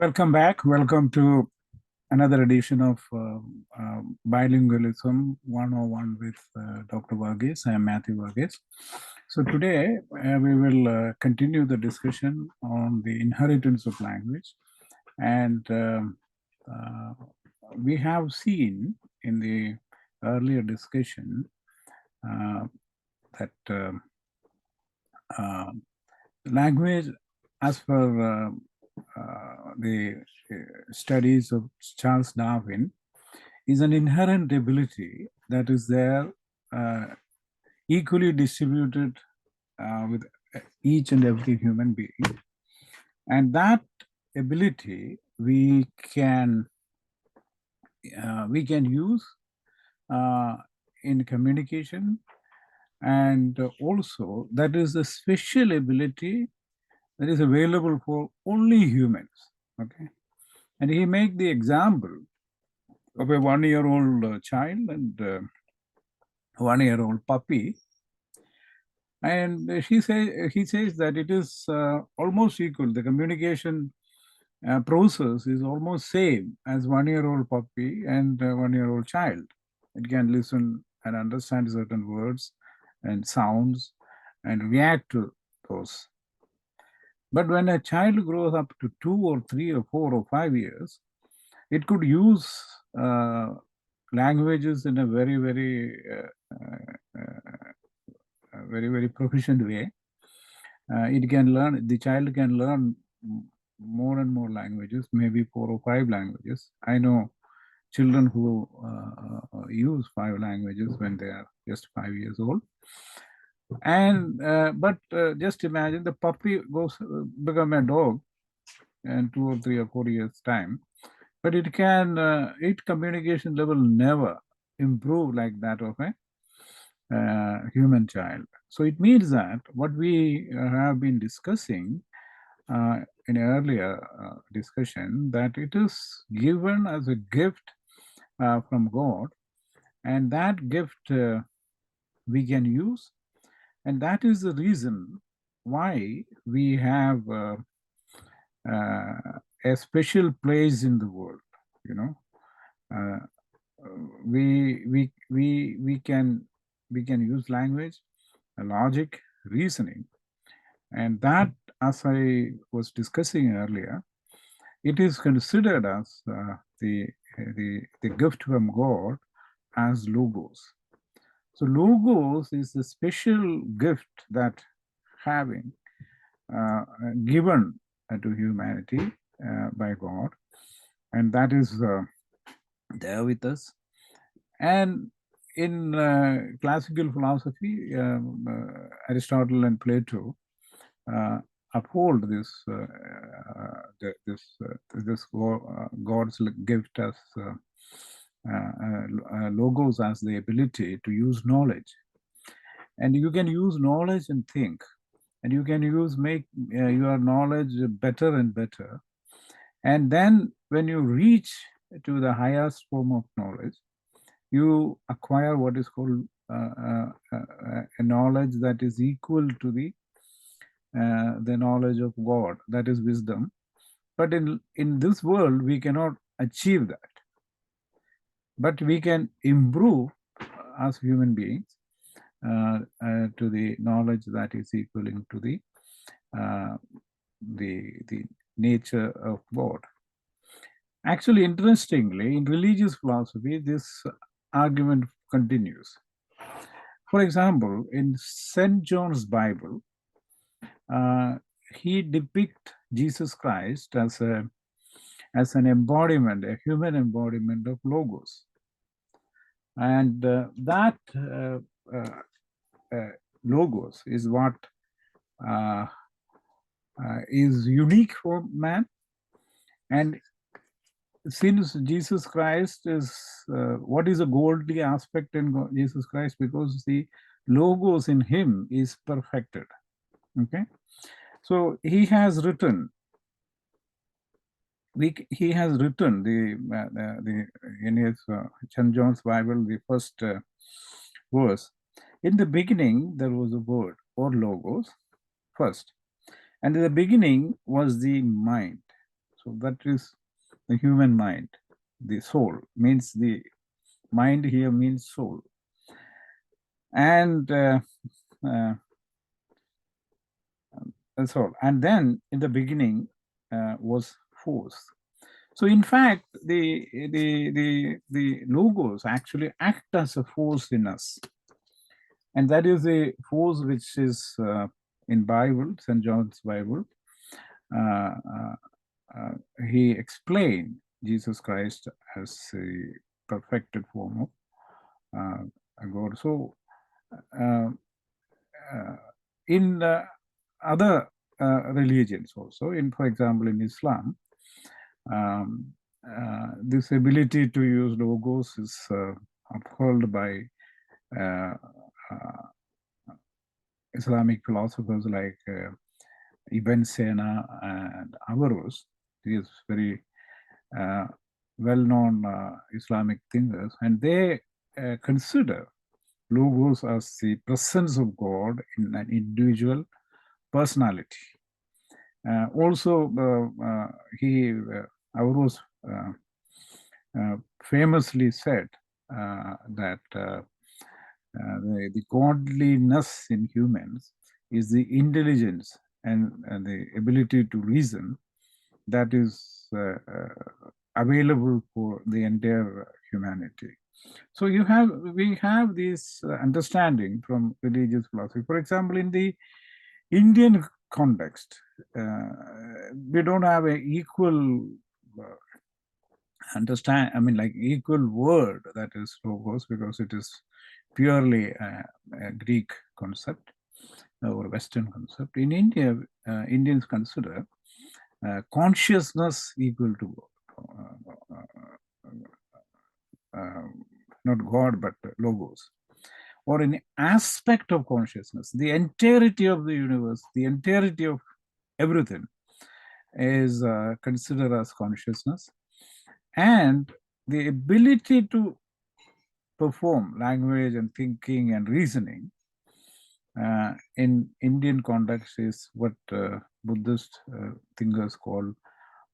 Welcome back. Welcome to another edition of Bilingualism 101 with Dr. Varghese. I am Matthew Varghese. So today we will continue the discussion on the inheritance of language. And uh, we have seen in the earlier discussion that language, as per the studies of Charles Darwin, is an inherent ability that is there, equally distributed with each and every human being. And that ability we can use in communication, and also that is a special ability that is available for only humans. Okay, and he made the example of a 1-year-old child and 1-year-old puppy, and he says that it is almost equal. The communication process is almost same as 1-year-old puppy and 1-year-old child. It can listen and understand certain words and sounds and react to those. But when a child grows up to 2 or 3 or 4 or 5 years, it could use languages in a very, very proficient way. It can learn, the child can learn more and more languages, maybe 4 or 5 languages. I know children who use 5 languages when they are just 5 years old. And but just imagine the puppy goes become a dog in 2 or 3 or 4 years time, but it can its communication level never improve like that of a human child. So it means that what we have been discussing in earlier discussion, that it is given as a gift from God, and that gift we can use, and that is the reason why we have a special place in the world. You know, we can use language, logic, reasoning, and that, as I was discussing earlier, it is considered as the gift from God as logos. So logos is the special gift that having given to humanity by God, and that is there with us. And in classical philosophy, Aristotle and Plato uphold this God's gift as logos, as the ability to use knowledge. And you can use knowledge and think, and you can make your knowledge better and better. And then when you reach to the highest form of knowledge, you acquire what is called a knowledge that is equal to the knowledge of God, that is wisdom. But in this world, we cannot achieve that. But we can improve as human beings to the knowledge that is equaling to the nature of God. Actually, interestingly, in religious philosophy, this argument continues. For example, in St. John's Bible, he depicts Jesus Christ as an embodiment, a human embodiment of logos. And that logos is what is unique for man. And since Jesus Christ is, what is a godly aspect in Jesus Christ? Because the logos in him is perfected. Okay, so he has written. He has written the in his St. John's Bible, the first verse. In the beginning, there was a word, or logos, first, and in the beginning was the mind. So that is the human mind. The soul means the mind here means soul. And that's all. And then in the beginning was force. So in fact, the logos actually act as a force in us. And that is a force which is in Bible, St. John's Bible. Uh, he explained Jesus Christ as a perfected form of God. So in other religions also, for example, in Islam, this ability to use logos is upheld by Islamic philosophers like Ibn Sina and others. These very well-known Islamic thinkers, and they consider logos as the presence of God in an individual personality. Also, Averroes famously said that the godliness in humans is the intelligence and the ability to reason that is available for the entire humanity. So we have this understanding from religious philosophy. For example, in the Indian context, we don't have an equal equal word that is logos, because it is purely a Greek concept or Western concept. In India, Indians consider consciousness equal to not God, but logos, or an aspect of consciousness. The entirety of the universe, the entirety of everything is considered as consciousness. And the ability to perform language and thinking and reasoning in Indian context is what Buddhist thinkers call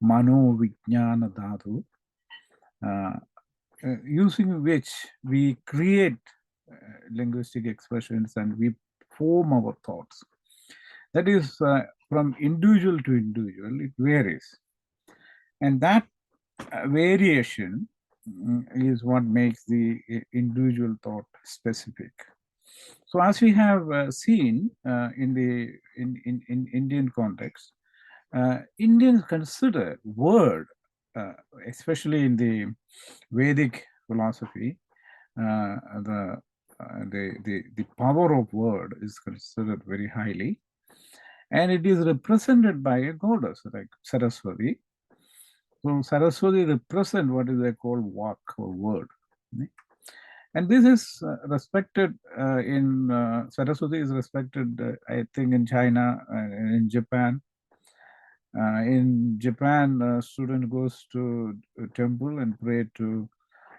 mano vijnana dhatu, using which we create linguistic expressions and we form our thoughts. That is from individual to individual, it varies. And that variation is what makes the individual thought specific. So as we have seen in Indian context, Indians consider word, especially in the Vedic philosophy, the power of word is considered very highly, and it is represented by a goddess like Saraswati. So Saraswati represent what is they call vak or word. And this is respected Saraswati is respected, I think, in China and in Japan. In Japan, a student goes to a temple and pray to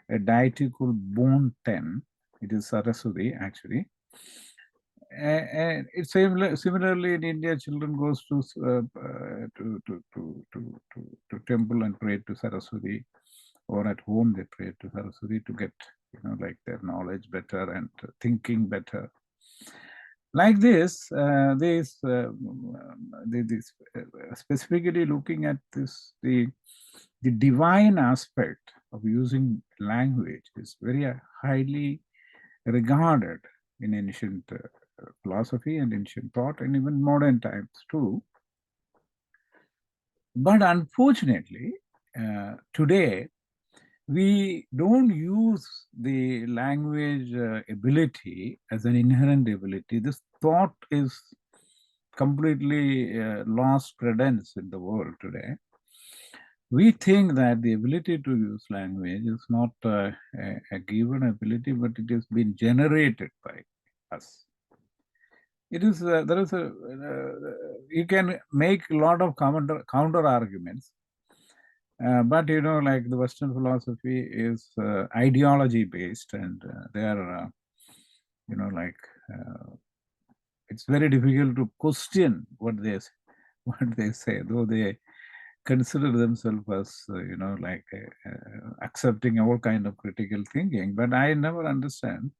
a deity called Bone Ten. It is Saraswati, actually. And it's similarly in India, children goes to temple and pray to Saraswati, or at home they pray to Saraswati to get like their knowledge better and thinking better. Like this, specifically looking at this, the divine aspect of using language is very highly regarded in ancient philosophy and ancient thought, and even modern times too. But unfortunately, today, we don't use the language ability as an inherent ability. This thought is completely lost credence in the world today. We think that the ability to use language is not a given ability, but it has been generated by us. It is you can make a lot of counter arguments, but like the Western philosophy is ideology based, and they are it's very difficult to question what they say, though they consider themselves as, like accepting all kind of critical thinking. But I never understand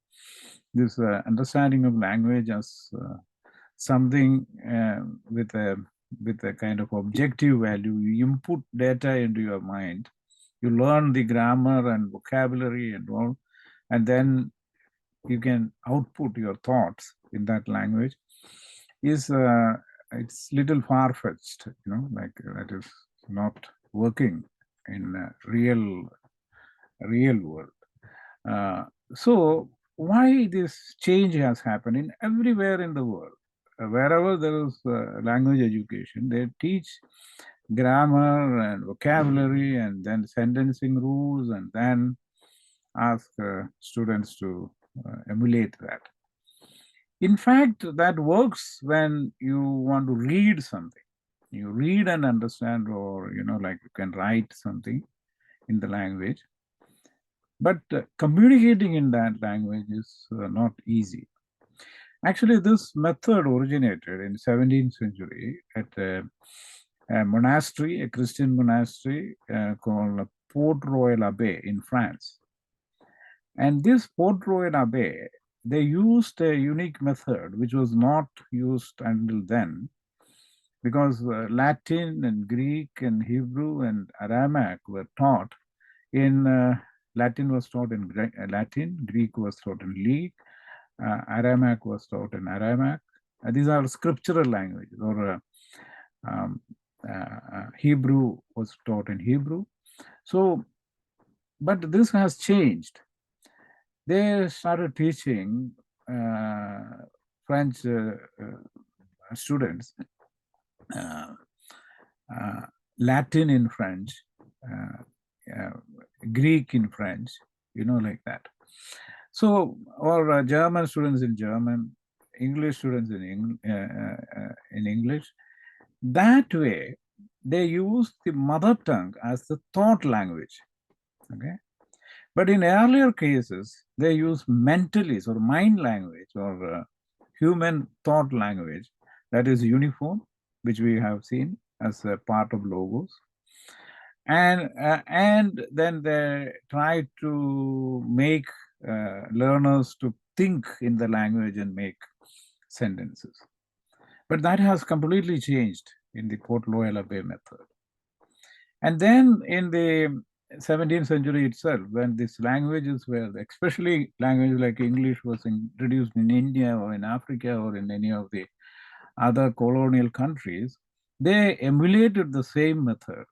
this understanding of language as something with a kind of objective value. You input data into your mind, you learn the grammar and vocabulary and all, and then you can output your thoughts in that language. Is it's little far-fetched, like that is not working in real world. So why this change has happened in everywhere in the world? Wherever there is language education, they teach grammar and vocabulary and then sentencing rules, and then ask students to emulate that. In fact, that works when you want to read something. You read and understand, or, like you can write something in the language. But communicating in that language is not easy. Actually, this method originated in 17th century at a monastery, a Christian monastery called Port-Royal Abbey in France. And this Port-Royal Abbey, they used a unique method which was not used until then, because Latin and Greek and Hebrew and Aramaic were taught in Latin was taught in Latin, Greek was taught in Greek, Aramaic was taught in Aramaic. These are scriptural languages, or Hebrew was taught in Hebrew. So, but this has changed. They started teaching French students Latin in French, Greek in French, like that. So, or German students in German, English students in English. That way, they use the mother tongue as the thought language. Okay, but in earlier cases, they use mentalese or mind language, or human thought language, that is uniform, which we have seen as a part of logos. And then they try to make learners to think in the language and make sentences. But that has completely changed in the Port-Royal Abbey method. And then in the 17th century itself, when these languages were, especially languages like English was introduced in India or in Africa or in any of the other colonial countries, they emulated the same method.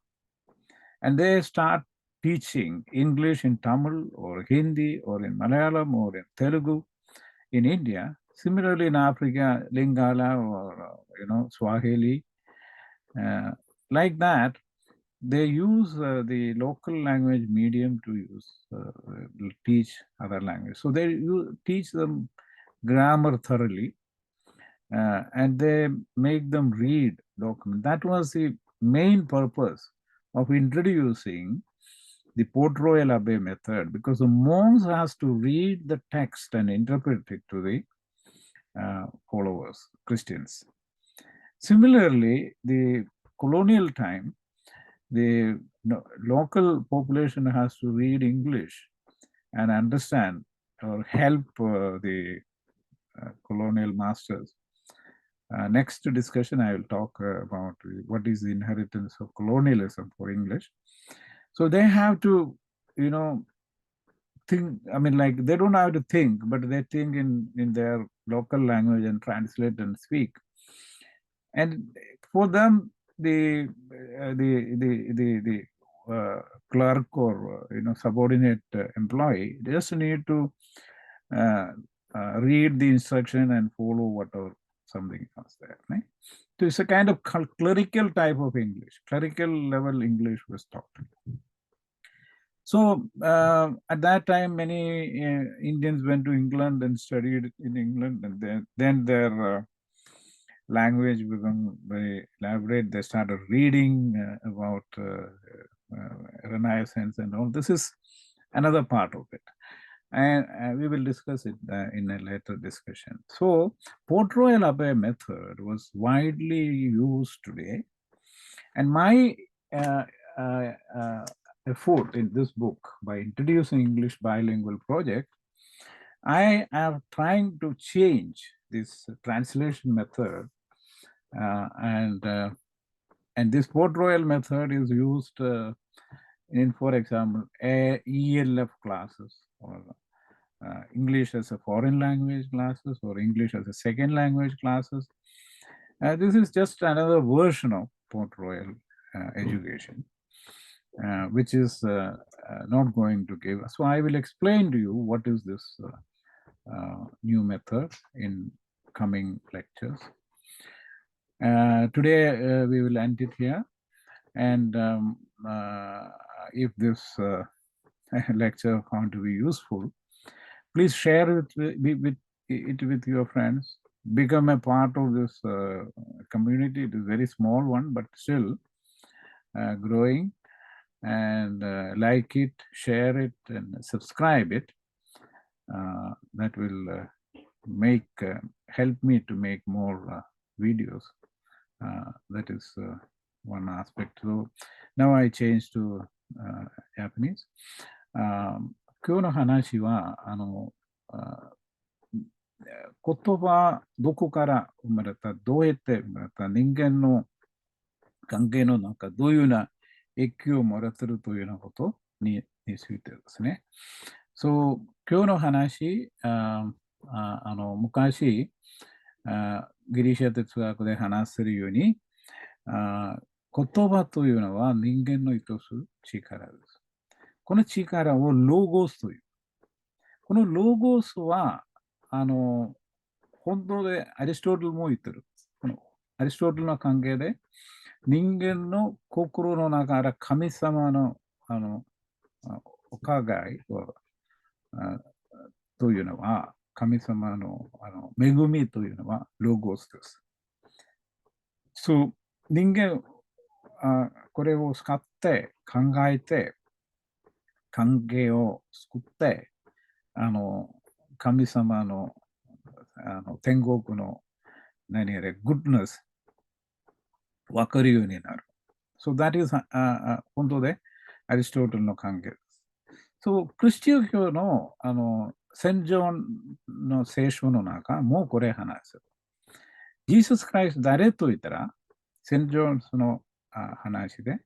And they start teaching English in Tamil or Hindi or in Malayalam or in Telugu in India. Similarly, in Africa, Lingala or Swahili, like that, they use the local language medium to teach other language. So they teach them grammar thoroughly, and they make them read documents. That was the main purpose of introducing the Port-Royal Abbey method, because the monks has to read the text and interpret it to the followers, Christians. Similarly, the colonial time, the local population has to read English and understand or help the colonial masters. Next discussion, I will talk about what is the inheritance of colonialism for English. So they have to, think, like they don't have to think, but they think in their local language and translate and speak. And for them, the clerk or subordinate employee just need to read the instruction and follow whatever something else there. Right? So it's a kind of clerical type of English. Clerical level English was taught. So at that time, many Indians went to England and studied in England, and then their language became very elaborate. They started reading about Renaissance and all. This is another part of it. And we will discuss it in a later discussion. So Port-Royal Abbey method was widely used today. And my effort in this book by introducing English bilingual project, I am trying to change this translation method, and this Port-Royal method is used in, for example, ELF classes, or English as a foreign language classes, or English as a second language classes. This is just another version of Port-Royal education, which is not going to give. So I will explain to you what is this new method in coming lectures. Today we will end it here, and if this lecture found to be useful, please share it with your friends. Become a part of this community. It is a very small one, but still growing. And like it, share it, and subscribe it. That will help me to make more videos. That is one aspect. So now I change to Japanese. 今日の話は言葉どこから生まれた、どうやって生まれた、人間の関係の中どういうような影響をもらっているというようなことについてですね。そう、今日の話、昔、ギリシャ哲学で話しているように、言葉というのは人間の意図する力です。この力をロゴスという。このロゴスは、本当でアリストテレスも言ってる。このアリストテレスの関係で、人間の心の中から神様のお加害というのは、神様の恵みというのはロゴスです。そう、人間、これを使って考えて、関係を作って、神様の天国の何やらグッドネス分かるようになる。So that is 本当でアリストテレスの関係です。そう、クリスチャン教のセンジョンの聖書の中もこれ話す。ジーサス・クライスト誰と言ったら、センジョンの話で、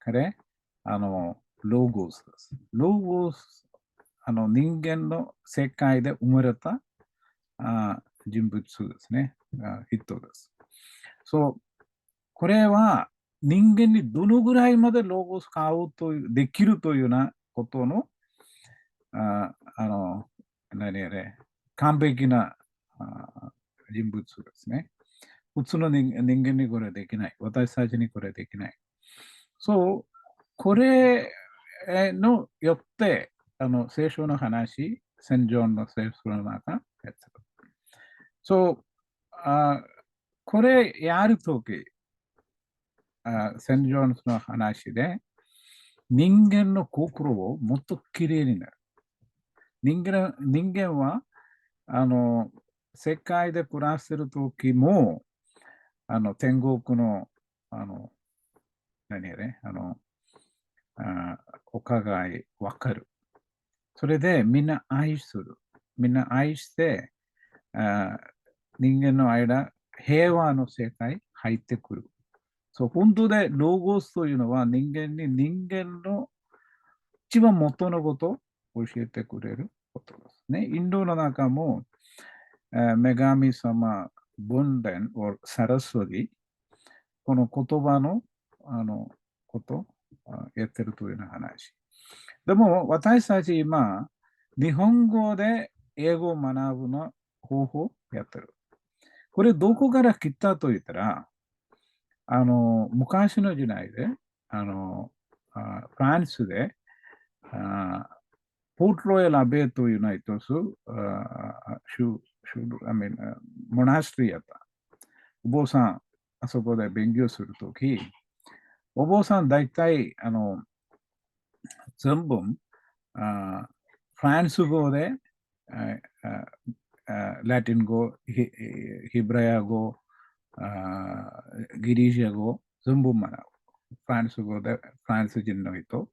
彼、ロゴスです。ロゴス、人間の世界で生まれた人物ですね。人です。そう、これは人間にどのぐらいまでロゴスが合うという、できるというようなことの、何やれ、完璧な人物ですね。普通の人間にこれできない。私たちにこれできない。そう、これのよって、聖書の話、センジョンの聖書の中、やってる。そう、これやるとき、センジョンの話で、人間の心をもっときれいになる。人間は、世界で暮らしているときも、天国の、何やね、お互い分かる。それでみんな愛する。みんな愛して、人間の間、平和の世界入ってくる。そう、本当でロゴスというのは人間に人間の一番元のことを教えてくれることですね。インドの中も、女神様、ブンデン、サラスワディ、この言葉のことやってるというような話。でも私たち今、日本語で英語を学ぶの方法やってる。これどこから来たと言ったら、昔の時代で、フランスで、ポートロイヤルアベイというのは一つ、モナストリーやった。お坊さん、あそこで勉強するとき、お坊さん大体、全部、フランス語で、ラテン語、ヒブラヤ語、ギリシャ語、全部学ぶ。フランス語でフランス人の人、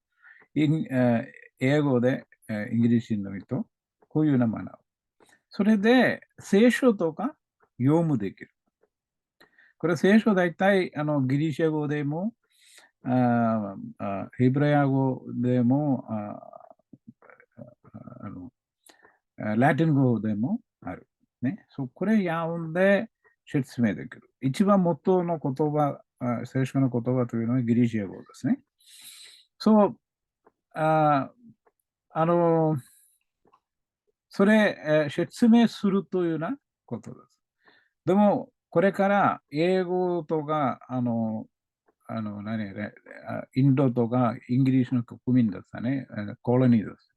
英語でイギリス人の人、こういうような学ぶ。それで聖書とか読むできる。これ聖書大体ギリシャ語でも、ヘブラヤ語でも、ラテン語でもある。ね、これ読んで説明できる。一番元の言葉、聖書の言葉というのはギリシャ語ですね。そう、それ、説明するというようなことです。でも、これから英語とか、インドとかイギリスの国民ですね、コロニーです。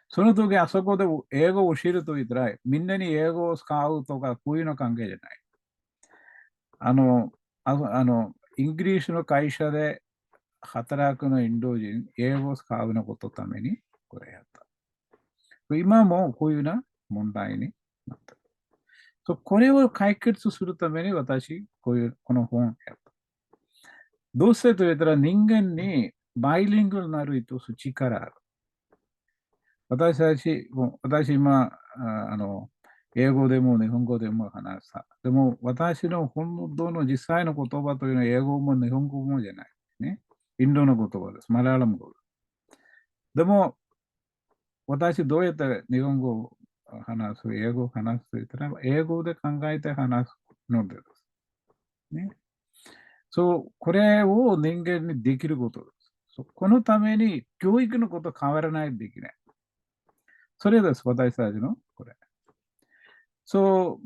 その時、あそこで英語を教えると言ったら、みんなに英語を使うとか、こういうの関係じゃない。イギリスの会社で働くのインド人、英語を使うのことために、これやった。今もこういうな問題になった。これを解決するために私、この本をやった。どうしてと言ったら人間にバイリングになるとする力ある。私今、英語でも日本語でも話した。でも私の本当の実際の言葉というのは英語も日本語もじゃない。ね。インドの言葉です。マラヤラム語です。でも私どうやって日本語を話す、英語を話すと言ったら、英語で考えて話すのです。ね。これを人間にできることです。このために教育のこと変わらないといけない。それです、私たちのこれ。今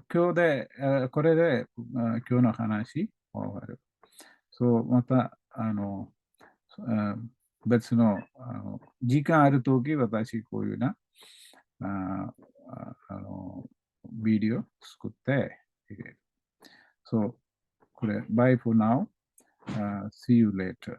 日で、これで、今日の話終わる。また、別の時間あるとき、私、こういうな、ビデオ作って、これ、bye for now. See you later.